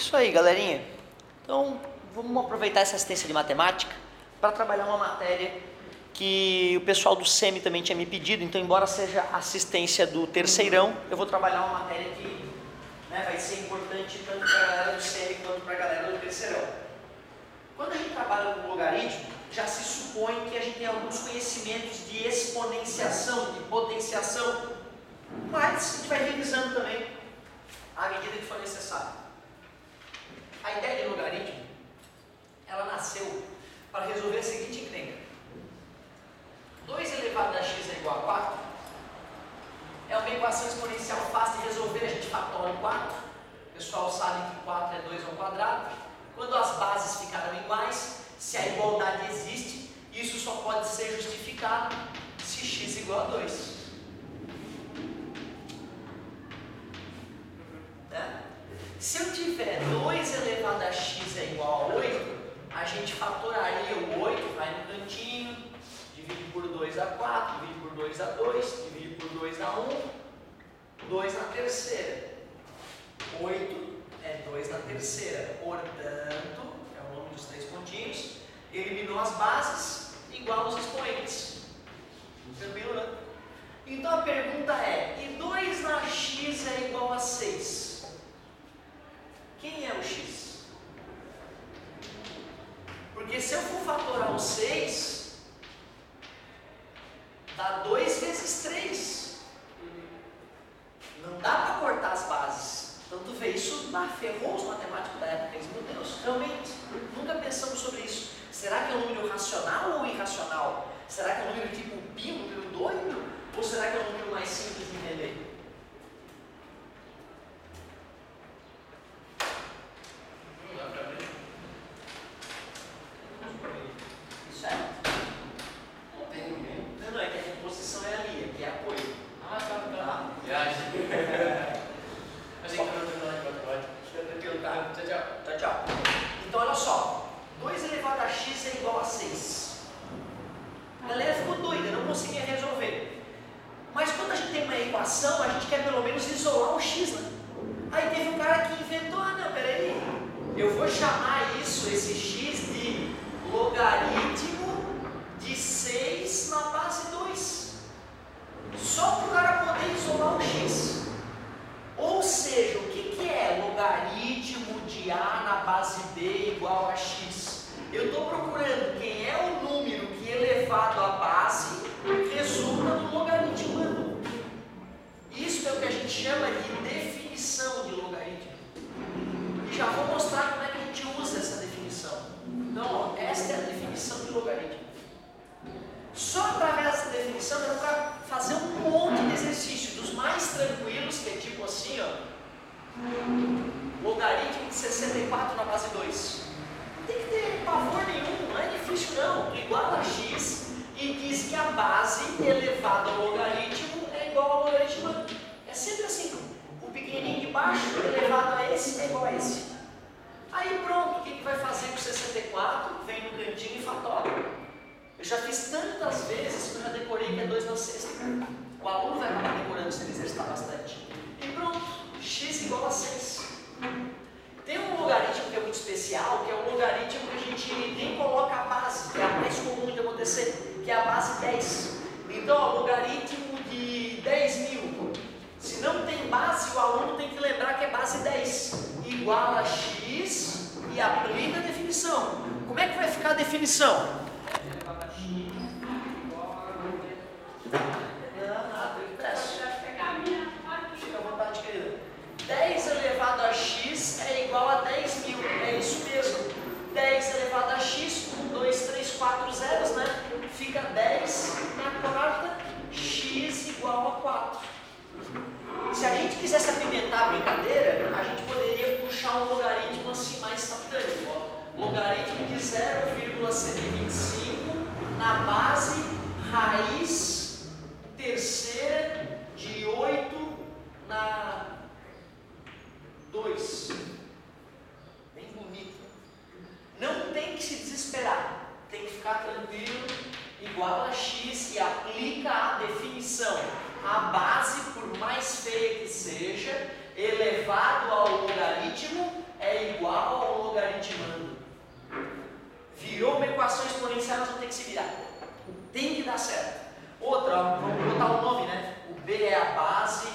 Isso aí, galerinha. Então, vamos aproveitar essa assistência de matemática para trabalhar uma matéria que o pessoal do SEMI também tinha me pedido. Então, embora seja assistência do terceirão, eu vou trabalhar uma matéria que vai ser importante tanto para a galera do SEMI quanto para a galera do terceirão. Quando a gente trabalha com logaritmo, já se supõe que a gente tem alguns conhecimentos de exponenciação, de potenciação, mas a gente vai revisando também à medida que for necessário. A ideia de logaritmo, ela nasceu para resolver a seguinte encrenca. 2 elevado a x é igual a 4 é uma equação exponencial fácil de resolver, a gente fatora o 4. O pessoal sabe que 4 é 2 ao quadrado. Quando as bases ficaram iguais, se a igualdade existe, isso só pode ser justificado se x igual a 2. Se eu tiver 2 elevado a x é igual a 8, a gente fatoraria o 8, vai no cantinho, divide por 2 a 4, divide por 2 a 2, divide por 2 a 1, 2 na terceira. 8 é 2 na terceira, portanto, é o nome dos 3 pontinhos, eliminou as bases, igual aos expoentes. Tranquilo, né? Então a pergunta é, e 2 na x é igual a 6? Quem é o x? Porque se eu for fatorar o 6, dá 2 vezes 3. Não dá para cortar as bases. Então tu vê, isso ferrou os matemáticos da época. Eles, meu Deus, realmente, nunca pensamos sobre isso. Será que é um número racional ou irracional? Será que é um número tipo pi, um número doido? Ou será que é um número mais simples de entender? Logaritmo de 64 na base 2. Não tem que ter pavor nenhum, não é difícil não. Tu iguala a x e diz que a base elevada ao logaritmo é igual ao logaritmo. É sempre assim. O pequenininho de baixo elevado a esse é igual a esse. Aí pronto, o que vai fazer com 64? Vem no cantinho e fatora. Eu já fiz tantas vezes que eu já decorei que é 2 na sexta. O aluno vai acabar decorando se ele exercitar bastante. E pronto, x igual a 6. Tem um logaritmo que é muito especial, que é o logaritmo que a gente nem coloca a base, que é a mais comum de acontecer, que é a base 10. Então, ó, logaritmo de 10.000. Se não tem base, o aluno tem que lembrar que é base 10. Igual a x e aplica a definição. Como é que vai ficar a definição? Nada, eu peço. Fica à vontade, querida. 10 elevado a x é igual a 10.000, é isso mesmo. 10 elevado a x, 1, 2, 3, 4 zeros, né? Fica 10 na quarta, x igual a 4. Se a gente quisesse apimentar a brincadeira, a gente poderia puxar um logaritmo assim mais satânico. Ó. Logaritmo de 0,125 na base raiz terceira de 8 na 2. Bem bonito. Não tem que se desesperar. Tem que ficar tranquilo. Igual a x e aplica a definição. A base, por mais feia que seja, elevado ao logaritmo é igual igual ao logaritmando. Virou uma equação exponencial, nós vamos ter que se virar. Tem que dar certo. Outra, ó, vamos botar o nome, né? O B é a base.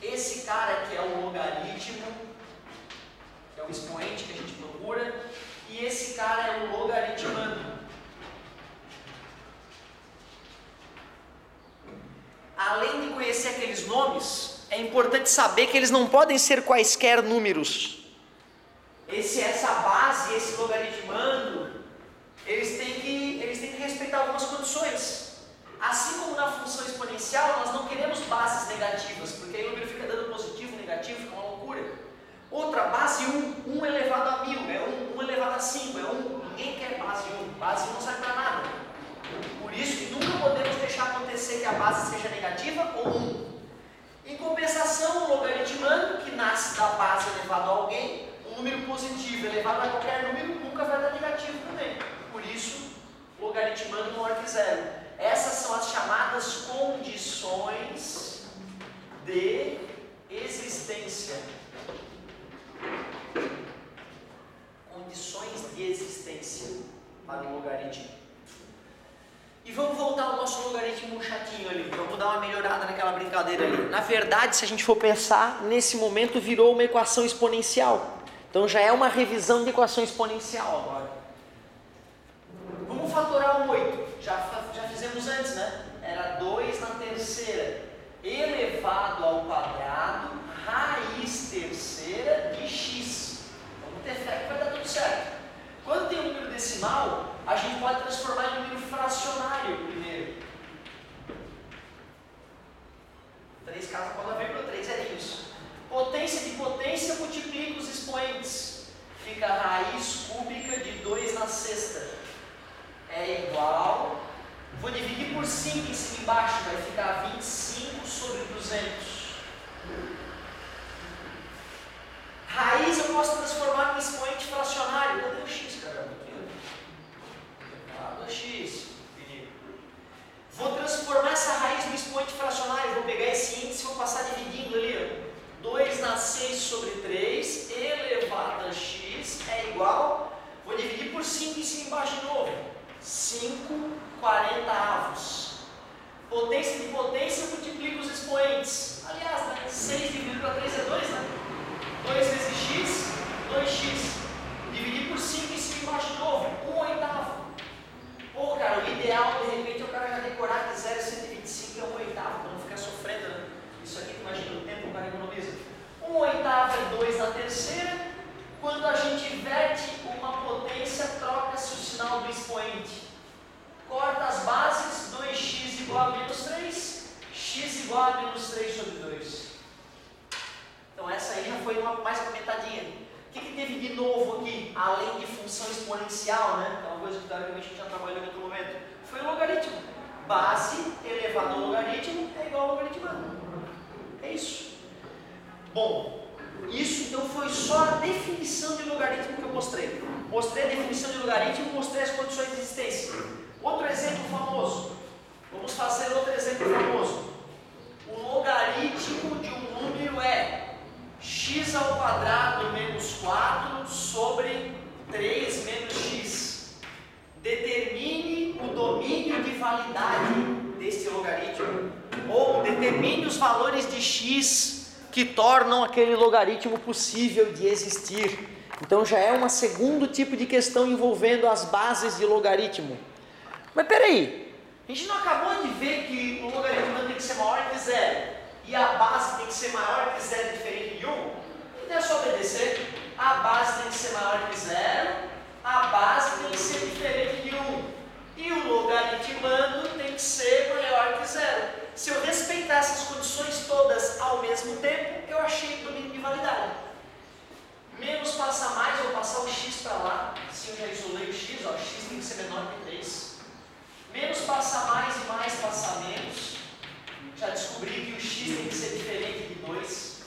Esse cara aqui é o logaritmo, que é o expoente que a gente procura. E esse cara é o logaritmando. Além de conhecer aqueles nomes, é importante saber que eles não podem ser quaisquer números. Essa base, esse logaritmando, eles têm que respeitar algumas condições. Assim como na função exponencial, nós não queremos bases negativas, porque aí o número fica dando positivo, negativo, fica uma loucura. Outra, base 1, 1 elevado a 1000, é 1 elevado a 5, é 1. Ninguém quer base 1, base 1 não serve para nada. Por isso, nunca podemos deixar acontecer que a base seja negativa ou 1. Em compensação, o logaritmando, que nasce da base elevado a alguém, um número positivo elevado a qualquer número nunca vai dar negativo também. Por isso, logaritmando maior que zero. Essas são as chamadas condições de existência. Condições de existência para o logaritmo. E vamos voltar ao nosso logaritmo chatinho ali. Vamos dar uma melhorada naquela brincadeira ali. Na verdade, se a gente for pensar, nesse momento virou uma equação exponencial. Então já é uma revisão de equação exponencial agora. Vamos fatorar o 8. Já fizemos antes, né? Era 2 na terceira elevado ao quadrado, raiz terceira de x. Vamos ter fé que vai dar tudo certo. Quando tem um número decimal, a gente pode transformar em um número fracionário primeiro. 3 casas pode haver para 3 é isso. Potência de potência multiplica os expoentes. Fica a raiz cúbica de 2 na sexta. É igual. Vou dividir por 5 em cima e embaixo. Vai ficar 25 sobre 200. Raiz eu posso transformar em expoente fracionário. Cadê o x, cara? Ah, 2x. Vou transformar essa raiz no expoente fracionário. Vou pegar esse índice e vou passar dividindo ali. 2 na 6 sobre 3 elevado a x é igual. Vou dividir por 5 em cima e embaixo de novo. 5 40avos. Potência de potência multiplica os expoentes. Aliás, né? 6 dividido para 3 é 2, né? 2 vezes x, 2x. Dividir por 5 em cima e embaixo de novo. 1/8. Pô, cara, o ideal de repente é o cara já decorar que 0,125 é 1/8, para não ficar sofrendo, né? Isso aqui, imagina o tempo que o cara economiza. 1/8 é 2 na terceira. Quando a gente inverte uma potência, troca-se o sinal do expoente. Corta as bases, 2x igual a menos 3, x igual a menos 3 sobre 2. Então essa aí já foi uma mais comentadinha. O que teve de novo aqui, além de função exponencial, né? É uma coisa que teoricamente a gente já trabalhou em outro momento. Foi o logaritmo. Base elevado ao logaritmo é igual ao logaritmando. É isso. Bom, isso então foi só a definição de logaritmo que eu mostrei. Mostrei a definição de logaritmo, mostrei as condições de existência. Outro exemplo famoso. Vamos fazer outro exemplo famoso. O logaritmo de um número é x ao quadrado menos 4 sobre 3 menos x. Determine o domínio de validade deste logaritmo. Ou determine os valores de x que tornam aquele logaritmo possível de existir. Então já é um segundo tipo de questão envolvendo as bases de logaritmo. Mas peraí, a gente não acabou de ver que o logaritmo tem que ser maior que zero e a base tem que ser maior que zero diferente de 1? Então é só obedecer. A base tem que ser maior que zero, a base tem que ser diferente de 1 e o logaritmando tem que ser maior que zero. Se eu respeitar essas condições todas ao mesmo tempo, eu achei o domínio de validade. Menos passa mais, eu vou passar o x para lá. Se eu já isolei o x, ó, x tem que ser menor que 3. Menos passa mais e mais passa menos. Já descobri que o x tem que ser diferente de 2.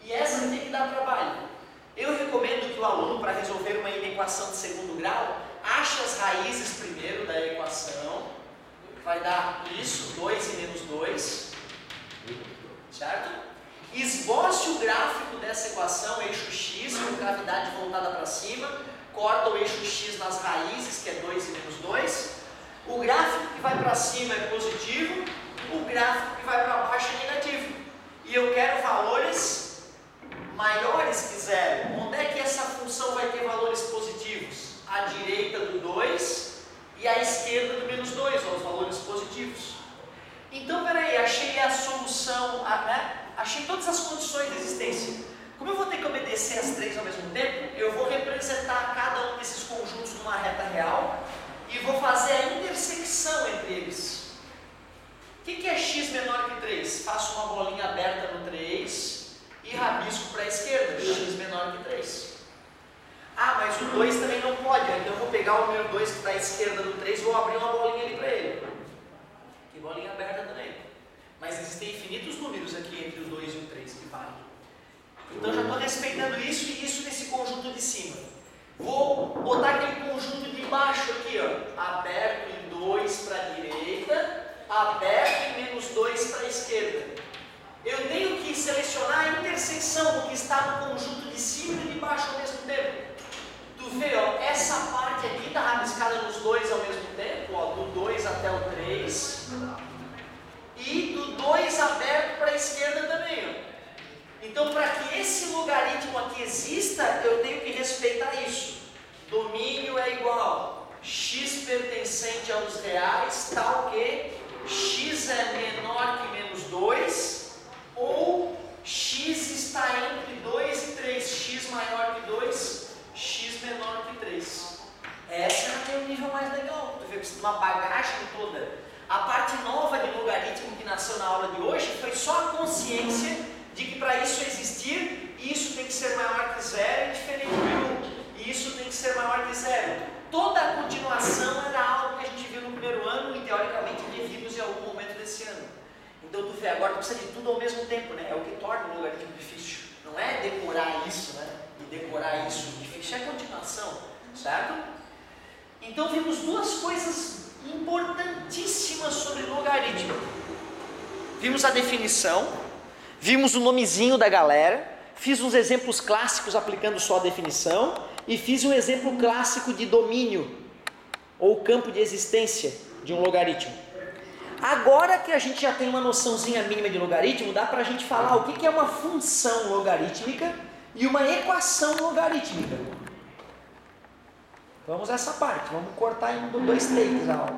E essa tem que dar trabalho. Eu recomendo que o aluno, para resolver uma inequação de segundo grau, ache as raízes primeiro da equação. Vai dar isso, 2 e menos 2. Certo? esboce o gráfico dessa equação, eixo x, com gravidade voltada para cima, corta o eixo x nas raízes, que é 2 e menos 2. O gráfico que vai para cima é positivo, o gráfico que vai para baixo é negativo. E eu quero valores maiores que zero. Onde é que essa função vai ter valores positivos? À direita do 2 e à esquerda do menos 2, ou os valores positivos. Então, peraí, achei a solução, né? Achei todas as condições de existência. Como eu vou ter que obedecer as três ao mesmo tempo, eu vou representar cada um desses conjuntos numa reta real e vou fazer a intersecção entre eles. O que é x menor que 3? Faço uma bolinha aberta no 3 e rabisco para a esquerda, x menor que 3. Ah, mas o 2 também não pode, então eu vou pegar o número 2 que está à esquerda do 3 e vou abrir uma bolinha ali para ele. Que bolinha aberta também. Mas existem infinitos números aqui entre o 2 e o 3 que valem. Então já estou respeitando isso e isso nesse conjunto de cima. Vou botar aquele conjunto de baixo aqui, ó, aberto em 2 para a direita, aberto em menos 2 para a esquerda. Eu tenho que selecionar a intersecção do que está no conjunto de cima e de baixo ao mesmo tempo. Tu vê, ó, essa parte aqui está rabiscada nos dois ao mesmo tempo, ó, do 2 até o 3, e do 2 aberto para a esquerda também, ó. Então, para que esse logaritmo aqui exista, eu tenho que respeitar isso. Domínio é igual x pertencente aos reais, tal que x é menor que menos 2, ou x está entre 2 e 3, x maior que 2, x menor que 3. Essa já tem um nível mais legal, tu vê, uma bagagem toda. A parte nova de logaritmo que nasceu na aula de hoje foi só a consciência de que para isso existir, isso tem que ser maior que zero e diferente de 1. E isso tem que ser maior que zero. Toda a continuação era algo que a gente viu no primeiro ano e teoricamente revimos em algum momento desse ano. Então tu vê, agora tu precisa de tudo ao mesmo tempo, né? É o que torna o logaritmo difícil. Não é decorar isso, né? E decorar isso. O difícil é a continuação, certo? Então vimos duas coisas importantíssimas sobre logaritmo. Vimos a definição. Vimos o nomezinho da galera, fiz uns exemplos clássicos aplicando só a definição e fiz um exemplo clássico de domínio ou campo de existência de um logaritmo. Agora que a gente já tem uma noçãozinha mínima de logaritmo, dá para a gente falar o que é uma função logarítmica e uma equação logarítmica. Vamos a essa parte, vamos cortar em 2 takes a aula.